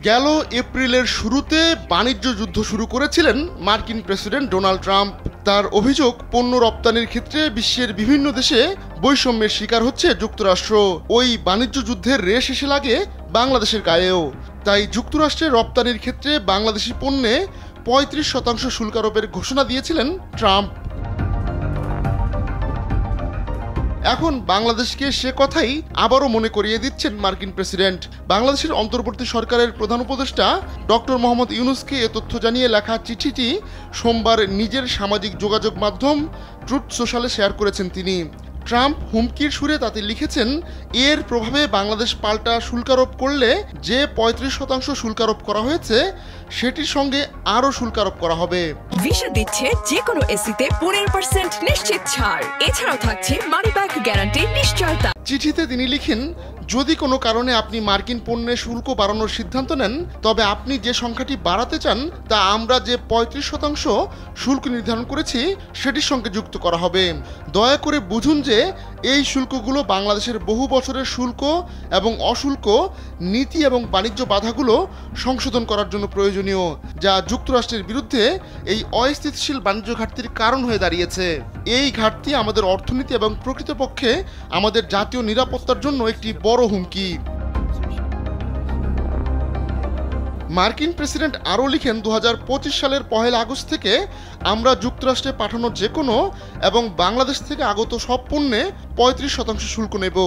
গেল এপ্রিলের শুরুতে বাণিজ্য যুদ্ধ শুরু করেছিলেন মার্কিন প্রেসিডেন্ট ডোনাল্ড ট্রাম্প। তার অভিযোগ, পণ্য রপ্তানির ক্ষেত্রে বিশ্বের বিভিন্ন দেশে বৈষম্যের শিকার হচ্ছে যুক্তরাষ্ট্র। ওই বাণিজ্য যুদ্ধের রেশ এসে লাগে বাংলাদেশের গায়েও। তাই যুক্তরাষ্ট্রের রপ্তানির ক্ষেত্রে বাংলাদেশি পণ্যে ৩৫% শুল্ক আরোপের ঘোষণা দিয়েছিলেন ট্রাম্প। এখন বাংলাদেশকে সে কথাই আবারও মনে করিয়ে দিচ্ছেন মার্কিন প্রেসিডেন্ট। বাংলাদেশের অন্তর্বর্তী সরকারের প্রধান উপদেষ্টা ডক্টর মোহাম্মদ ইউনূসকে এ তথ্য জানিয়ে লেখা চিঠিটি সোমবার নিজের সামাজিক যোগাযোগ মাধ্যম ট্রুথ সোশ্যালে শেয়ার করেছেন তিনি। ট্রাম্প হুমকির সুরে তাতে লিখেছেন, এর প্রভাবে বাংলাদেশ পাল্টা শুল্কারোপ করলে যে ৩৫% শুল্কারোপ করা হয়েছে সেটির সঙ্গে আরও শুল্কারোপ করা হবে। ভিসা দিচ্ছে যে কোনো এসিতে 15% নিশ্চিত ছাড়। এছাড়াও থাকছে মানি ব্যাক গ্যারান্টির নিশ্চয়তা। চিঠিতে তিনি লিখেন, যদি কোনো কারণে আপনি মার্কিন পণ্যে শুল্ক বাড়ানোর সিদ্ধান্ত নেন, তবে আপনি যে সংখ্যাটি বাড়াতে চান তা আমরা যে ৩৫% শুল্ক নির্ধারণ করেছি সেটির সঙ্গে যুক্ত করা হবে। দয়া করে বুঝুন যে এই শুল্কগুলো বাংলাদেশের বহু বছরের শুল্ক এবং অশুল্ক নীতি এবং বাণিজ্য বাধাগুলো সংশোধন করার জন্য প্রয়োজনীয়, যা যুক্তরাষ্ট্রের বিরুদ্ধে এই অস্থিতিশীল বাণিজ্য ঘাটতির কারণ হয়ে দাঁড়িয়েছে। এই ঘাটতি আমাদের অর্থনীতি এবং প্রকৃতপক্ষে আমাদের জাতীয় নিরাপত্তার জন্য একটি বড় হুমকি। মার্কিন প্রেসিডেন্ট আরও লিখেন, ২০২৫ সালের ১ আগস্ট থেকে আমরা যুক্তরাষ্ট্রে পাঠানো যে কোনো এবং বাংলাদেশ থেকে আগত সব পণ্যে ৩৫% শুল্ক নেব।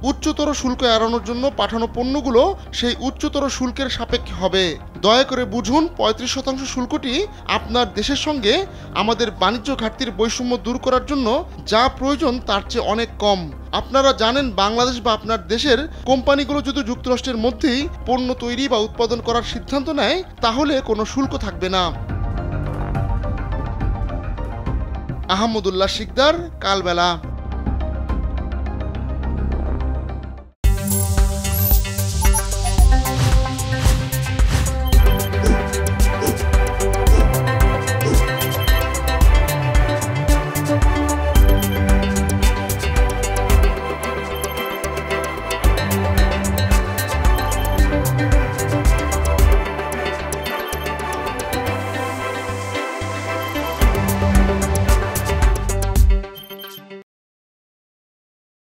উচ্চতর শুল্ক এড়ানোর জন্য পাঠানো পণ্যগুলো সেই উচ্চতর শুল্কের সাপেক্ষে হবে। দয়া করে বুঝুন, ৩৫% শুল্কটি আপনার দেশের সঙ্গে আমাদের বাণিজ্য ঘাটতির বৈষম্য দূর করার জন্য যা প্রয়োজন তার চেয়ে অনেক কম। আপনারা জানেন, বাংলাদেশ বা আপনার দেশের কোম্পানিগুলো যদি যুক্তরাষ্ট্রের মধ্যেই পণ্য তৈরি বা উৎপাদন করার সিদ্ধান্ত নেয় তাহলে কোনো শুল্ক থাকবে না। আহমদুল্লাহ শিকদার, কালবেলা।